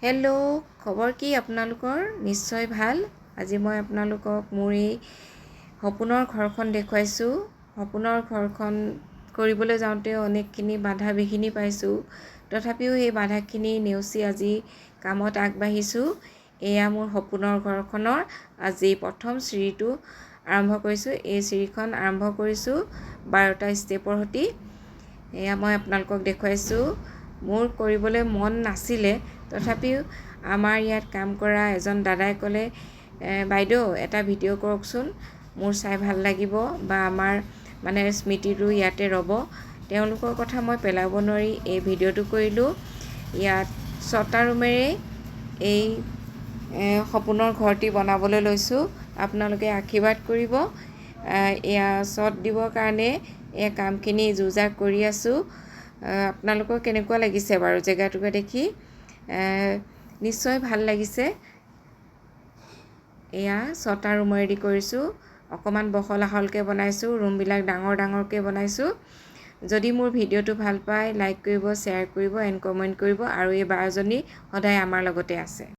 Hello', খবৰ কি আপোনালোকৰ? নিশ্চয় ভাল। আজি মই আপোনালোকক মোৰ এই সপোনৰ ঘৰখন দেখুৱাইছোঁ। সপোনৰ ঘৰখন কৰিবলৈ যাওঁতে অনেকখিনি বাধা বিঘিনি পাইছোঁ। তথাপিও এই বাধাখিনি নেওচি আজি কামত আগবাঢ়িছোঁ। এয়া মোৰ সপোনৰ ঘৰখনৰ আজি প্ৰথম চিৰিটো আৰম্ভ কৰিছোঁ। এই চিৰিখন আৰম্ভ কৰিছোঁ 12টা ষ্টেপৰ সৈতে। এয়া মই আপোনালোকক দেখুৱাইছোঁ। মোৰ কৰিবলৈ মন নাছিলে, তথাপিও আমাৰ ইয়াত কাম কৰা এজন দাদাই ক'লে, বাইদেউ এটা ভিডিঅ' কৰকচোন, মোৰ চাই ভাল লাগিব বা আমাৰ মানে স্মৃতিটো ইয়াতে ৰ'ব। তেওঁলোকৰ কথা মই পেলাব নোৱাৰি এই ভিডিঅ'টো কৰিলোঁ। ইয়াত 6টা ৰুমেৰে এই সপোনৰ ঘৰটি বনাবলৈ লৈছোঁ। আপোনালোকে আশীৰ্বাদ কৰিব। এয়া ছট দিবৰ কাৰণে এই কামখিনি যোজা কৰি আছোঁ। আপোনালোকৰ কেনেকুৱা লাগিছে বাৰু জেগাটুকুৰা দেখি? নিশ্চয় ভাল লাগিছে। এয়া 6টা ৰুমেৰেদি কৰিছোঁ। অকণমান বহল আহলকৈ বনাইছোঁ। ৰুমবিলাক ডাঙৰ ডাঙৰকৈ বনাইছোঁ। যদি মোৰ ভিডিঅ'টো ভাল পায়, লাইক কৰিব, শ্বেয়াৰ কৰিব, এণ্ড কমেণ্ট কৰিব। আৰু এই বাজনী সদায় আমাৰ লগতে আছে।